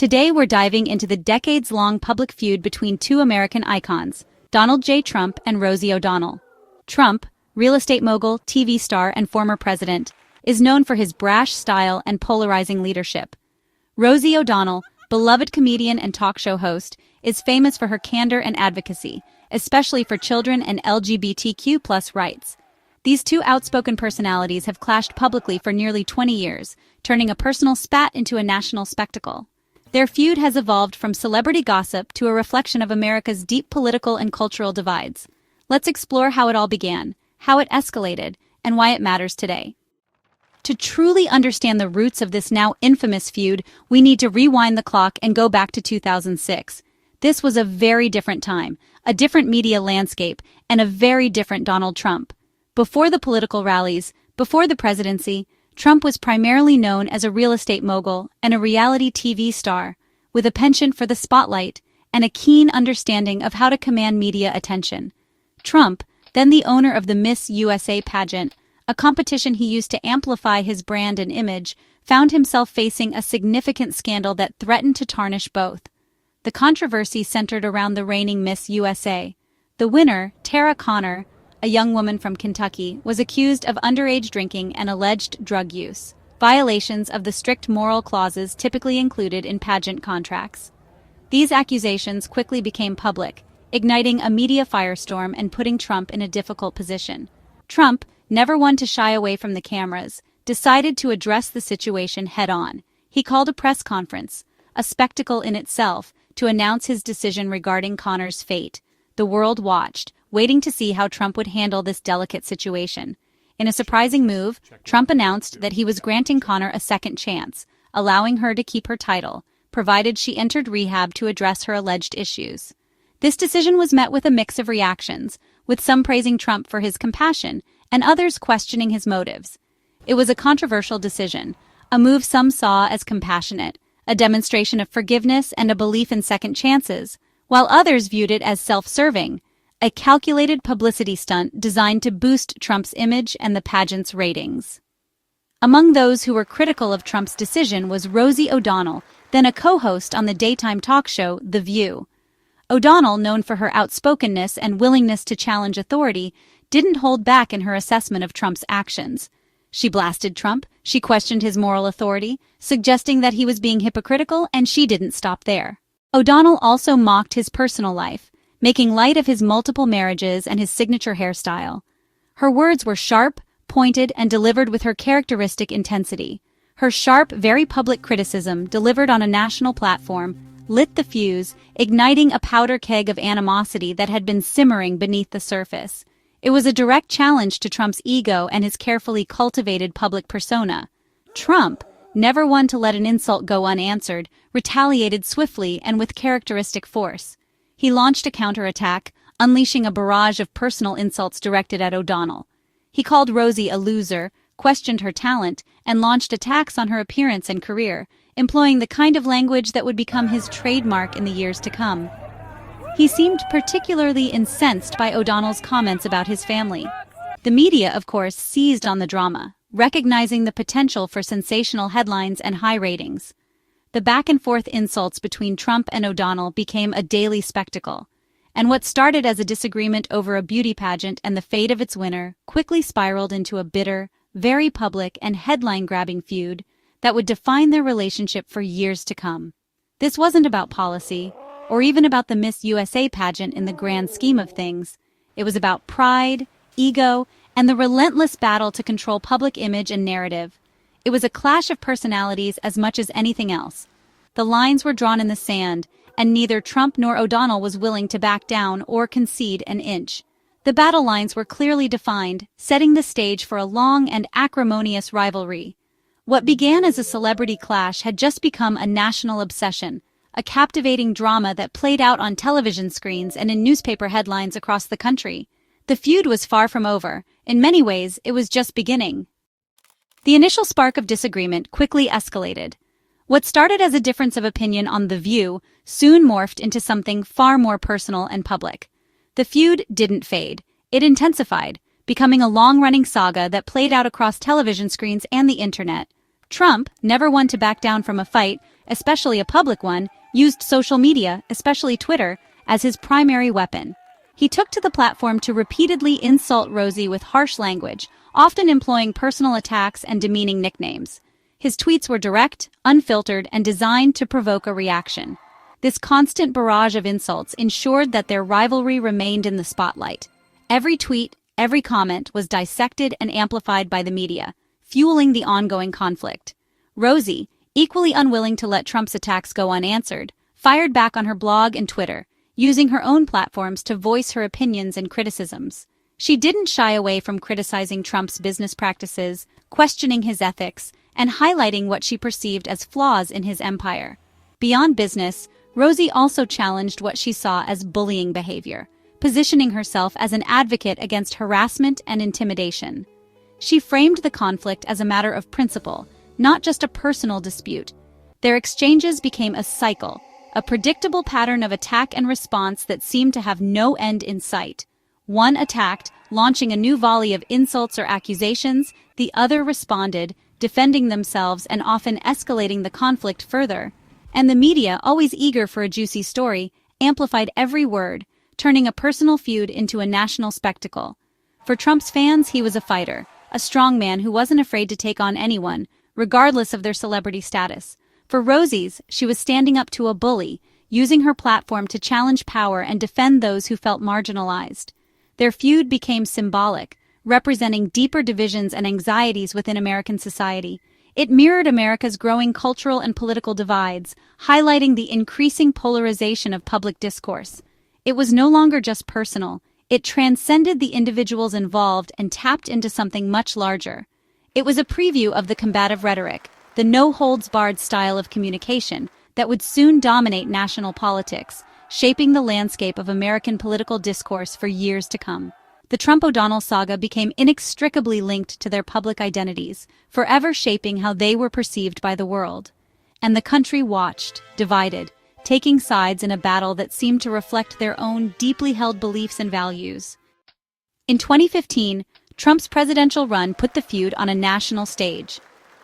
Today we're diving into the decades-long public feud between two American icons, Donald J. Trump and Rosie O'Donnell. Trump, real estate mogul, TV star, and former president, is known for his brash style and polarizing leadership. Rosie O'Donnell, beloved comedian and talk show host, is famous for her candor and advocacy, especially for children and LGBTQ+ rights. These two outspoken personalities have clashed publicly for nearly 20 years, turning a personal spat into a national spectacle. Their feud has evolved from celebrity gossip to a reflection of America's deep political and cultural divides. Let's explore how it all began, how it escalated, and why it matters today. To truly understand the roots of this now infamous feud, we need to rewind the clock and go back to 2006. This was a very different time, a different media landscape, and a very different Donald Trump. Before the political rallies, before the presidency, Trump was primarily known as a real estate mogul and a reality TV star, with a penchant for the spotlight and a keen understanding of how to command media attention. Trump, then the owner of the Miss USA pageant, a competition he used to amplify his brand and image, found himself facing a significant scandal that threatened to tarnish both. The controversy centered around the reigning Miss USA. The winner, Tara Conner, a young woman from Kentucky, was accused of underage drinking and alleged drug use, violations of the strict moral clauses typically included in pageant contracts. These accusations quickly became public, igniting a media firestorm and putting Trump in a difficult position. Trump, never one to shy away from the cameras, decided to address the situation head-on. He called a press conference, a spectacle in itself, to announce his decision regarding Conner's fate. The world watched, waiting to see how Trump would handle this delicate situation. In a surprising move, Trump announced that he was granting Conner a second chance, allowing her to keep her title, provided she entered rehab to address her alleged issues. This decision was met with a mix of reactions, with some praising Trump for his compassion and others questioning his motives. It was a controversial decision, a move some saw as compassionate, a demonstration of forgiveness and a belief in second chances, while others viewed it as self-serving, a calculated publicity stunt designed to boost Trump's image and the pageant's ratings. Among those who were critical of Trump's decision was Rosie O'Donnell, then a co-host on the daytime talk show The View. O'Donnell, known for her outspokenness and willingness to challenge authority, didn't hold back in her assessment of Trump's actions. She blasted Trump, she questioned his moral authority, suggesting that he was being hypocritical, and she didn't stop there. O'Donnell also mocked his personal life, making light of his multiple marriages and his signature hairstyle. Her words were sharp, pointed, and delivered with her characteristic intensity. Her sharp, very public criticism, delivered on a national platform, lit the fuse, igniting a powder keg of animosity that had been simmering beneath the surface. It was a direct challenge to Trump's ego and his carefully cultivated public persona. Trump, never one to let an insult go unanswered, retaliated swiftly and with characteristic force. He launched a counterattack, unleashing a barrage of personal insults directed at O'Donnell. He called Rosie a loser, questioned her talent, and launched attacks on her appearance and career, employing the kind of language that would become his trademark in the years to come. He seemed particularly incensed by O'Donnell's comments about his family. The media, of course, seized on the drama, recognizing the potential for sensational headlines and high ratings. The back-and-forth insults between Trump and O'Donnell became a daily spectacle, and what started as a disagreement over a beauty pageant and the fate of its winner quickly spiraled into a bitter, very public, and headline-grabbing feud that would define their relationship for years to come. This wasn't about policy, or even about the Miss USA pageant in the grand scheme of things. It was about pride, ego, and the relentless battle to control public image and narrative. It was a clash of personalities as much as anything else. The lines were drawn in the sand, and neither Trump nor O'Donnell was willing to back down or concede an inch. The battle lines were clearly defined, setting the stage for a long and acrimonious rivalry. What began as a celebrity clash had just become a national obsession, a captivating drama that played out on television screens and in newspaper headlines across the country. The feud was far from over. In many ways, it was just beginning. The initial spark of disagreement quickly escalated. What started as a difference of opinion on The View soon morphed into something far more personal and public. The feud didn't fade. It intensified, becoming a long-running saga that played out across television screens and the internet. Trump, never one to back down from a fight, especially a public one, used social media, especially Twitter, as his primary weapon. He took to the platform to repeatedly insult Rosie with harsh language, often employing personal attacks and demeaning nicknames. His tweets were direct, unfiltered, and designed to provoke a reaction. This constant barrage of insults ensured that their rivalry remained in the spotlight. Every tweet, every comment was dissected and amplified by the media, fueling the ongoing conflict. Rosie, equally unwilling to let Trump's attacks go unanswered, fired back on her blog and Twitter, using her own platforms to voice her opinions and criticisms. She didn't shy away from criticizing Trump's business practices, questioning his ethics, and highlighting what she perceived as flaws in his empire. Beyond business, Rosie also challenged what she saw as bullying behavior, positioning herself as an advocate against harassment and intimidation. She framed the conflict as a matter of principle, not just a personal dispute. Their exchanges became a cycle, a predictable pattern of attack and response that seemed to have no end in sight. One attacked, launching a new volley of insults or accusations, the other responded, defending themselves and often escalating the conflict further. And the media, always eager for a juicy story, amplified every word, turning a personal feud into a national spectacle. For Trump's fans, he was a fighter, a strong man who wasn't afraid to take on anyone, regardless of their celebrity status. For Rosie's, she was standing up to a bully, using her platform to challenge power and defend those who felt marginalized. Their feud became symbolic, representing deeper divisions and anxieties within American society. It mirrored America's growing cultural and political divides, highlighting the increasing polarization of public discourse. It was no longer just personal. It transcended the individuals involved and tapped into something much larger. It was a preview of the combative rhetoric, the no-holds-barred style of communication that would soon dominate national politics, shaping the landscape of American political discourse for years to come. The Trump-O'Donnell saga became inextricably linked to their public identities, forever shaping how they were perceived by the world. And the country watched, divided, taking sides in a battle that seemed to reflect their own deeply held beliefs and values. In 2015, Trump's presidential run put the feud on a national stage.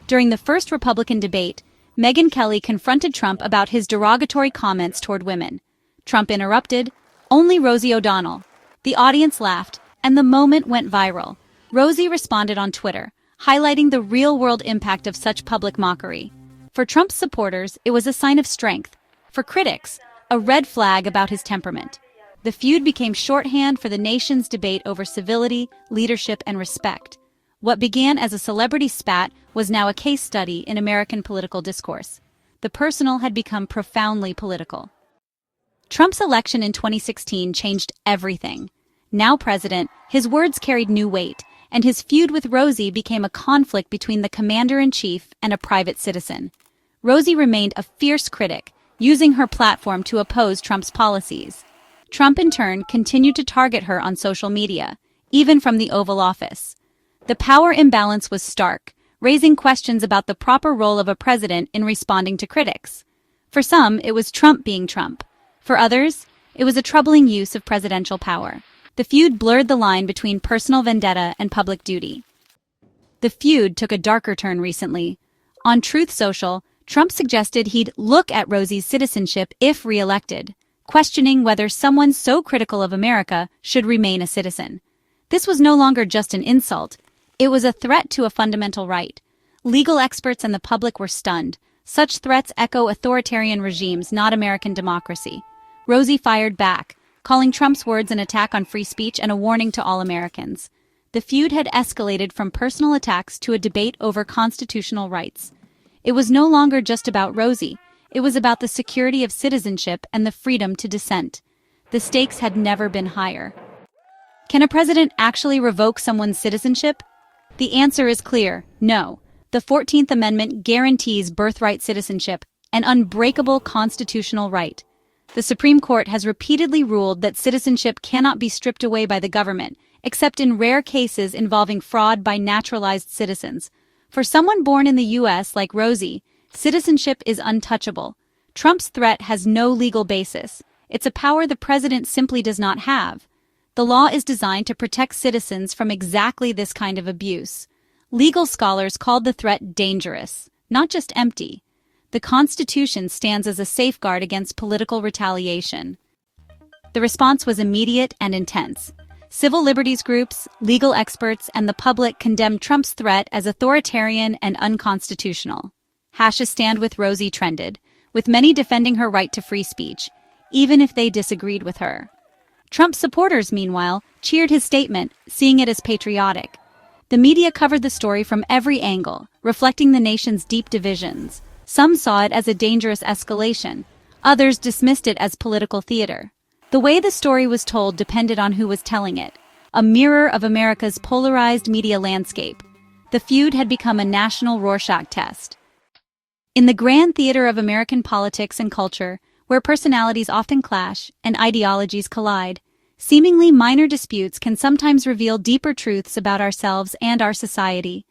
During the first Republican debate, Megyn Kelly confronted Trump about his derogatory comments toward women. Trump interrupted, "Only Rosie O'Donnell." The audience laughed, and the moment went viral. Rosie responded on Twitter, highlighting the real-world impact of such public mockery. For Trump's supporters, it was a sign of strength. For critics, a red flag about his temperament. The feud became shorthand for the nation's debate over civility, leadership, and respect. What began as a celebrity spat was now a case study in American political discourse. The personal had become profoundly political. Trump's election in 2016 changed everything. Now president, his words carried new weight, and his feud with Rosie became a conflict between the commander-in-chief and a private citizen. Rosie remained a fierce critic, using her platform to oppose Trump's policies. Trump, in turn, continued to target her on social media, even from the Oval Office. The power imbalance was stark, raising questions about the proper role of a president in responding to critics. For some, it was Trump being Trump. For others, it was a troubling use of presidential power. The feud blurred the line between personal vendetta and public duty. The feud took a darker turn recently. On Truth Social, Trump suggested he'd look at Rosie's citizenship if re-elected, questioning whether someone so critical of America should remain a citizen. This was no longer just an insult. It was a threat to a fundamental right. Legal experts and the public were stunned. Such threats echo authoritarian regimes, not American democracy. Rosie fired back, calling Trump's words an attack on free speech and a warning to all Americans. The feud had escalated from personal attacks to a debate over constitutional rights. It was no longer just about Rosie. It was about the security of citizenship and the freedom to dissent. The stakes had never been higher. Can a president actually revoke someone's citizenship? The answer is clear: no. The 14th Amendment guarantees birthright citizenship, an unbreakable constitutional right. The Supreme Court has repeatedly ruled that citizenship cannot be stripped away by the government, except in rare cases involving fraud by naturalized citizens. For someone born in the U.S. like Rosie, citizenship is untouchable. Trump's threat has no legal basis. It's a power the president simply does not have. The law is designed to protect citizens from exactly this kind of abuse. Legal scholars called the threat dangerous, not just empty. the Constitution stands as a safeguard against political retaliation. The response was immediate and intense. Civil liberties groups, legal experts, and the public condemned Trump's threat as authoritarian and unconstitutional. #Stand with Rosie trended, with many defending her right to free speech, even if they disagreed with her. Trump supporters, meanwhile, cheered his statement, seeing it as patriotic. The media covered the story from every angle, reflecting the nation's deep divisions. Some saw it as a dangerous escalation. Others dismissed it as political theater. The way the story was told depended on who was telling it, a mirror of America's polarized media landscape. The feud had become a national Rorschach test. In the grand theater of American politics and culture, where personalities often clash and ideologies collide, seemingly minor disputes can sometimes reveal deeper truths about ourselves and our society.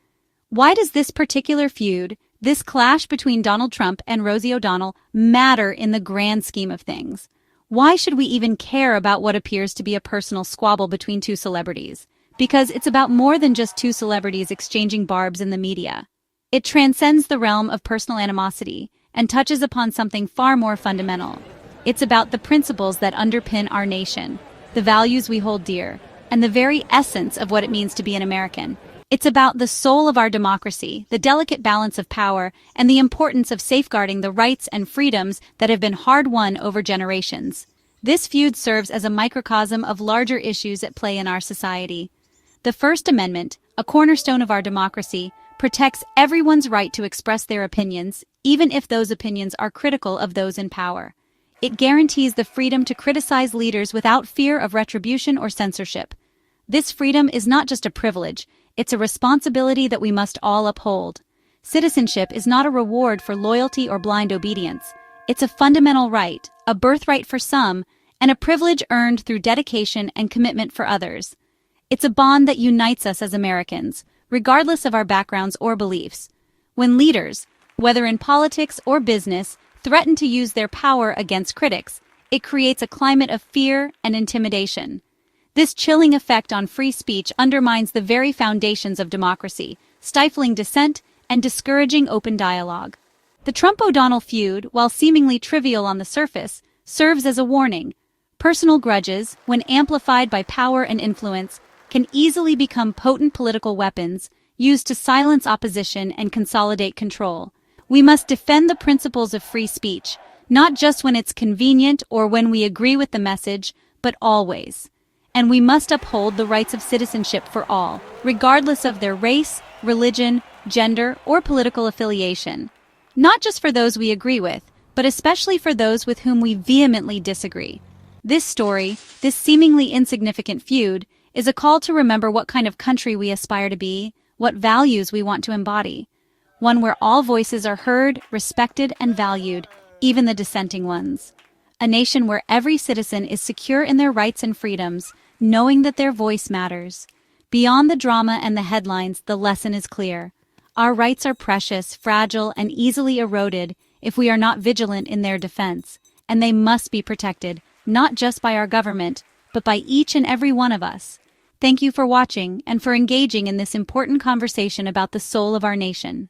Why does this particular feud, this clash between Donald Trump and Rosie O'Donnell, matter in the grand scheme of things? Why should we even care about what appears to be a personal squabble between two celebrities? Because it's about more than just two celebrities exchanging barbs in the media. It transcends the realm of personal animosity and touches upon something far more fundamental. It's about the principles that underpin our nation, the values we hold dear, and the very essence of what it means to be an American. It's about the soul of our democracy, the delicate balance of power, and the importance of safeguarding the rights and freedoms that have been hard-won over generations. This feud serves as a microcosm of larger issues at play in our society. The First Amendment, a cornerstone of our democracy, protects everyone's right to express their opinions, even if those opinions are critical of those in power. It guarantees the freedom to criticize leaders without fear of retribution or censorship. This freedom is not just a privilege, it's a responsibility that we must all uphold. Citizenship is not a reward for loyalty or blind obedience. It's a fundamental right, a birthright for some, and a privilege earned through dedication and commitment for others. It's a bond that unites us as Americans, regardless of our backgrounds or beliefs. When leaders, whether in politics or business, threaten to use their power against critics, it creates a climate of fear and intimidation. This chilling effect on free speech undermines the very foundations of democracy, stifling dissent and discouraging open dialogue. The Trump-O'Donnell feud, while seemingly trivial on the surface, serves as a warning. Personal grudges, when amplified by power and influence, can easily become potent political weapons used to silence opposition and consolidate control. We must defend the principles of free speech, not just when it's convenient or when we agree with the message, but always. And we must uphold the rights of citizenship for all, regardless of their race, religion, gender, or political affiliation. Not just for those we agree with, but especially for those with whom we vehemently disagree. This story, this seemingly insignificant feud, is a call to remember what kind of country we aspire to be, what values we want to embody. One where all voices are heard, respected, and valued, even the dissenting ones. A nation where every citizen is secure in their rights and freedoms, knowing that their voice matters. Beyond the drama and the headlines, the lesson is clear. Our rights are precious, fragile, and easily eroded if we are not vigilant in their defense, and they must be protected, not just by our government, but by each and every one of us. Thank you for watching and for engaging in this important conversation about the soul of our nation.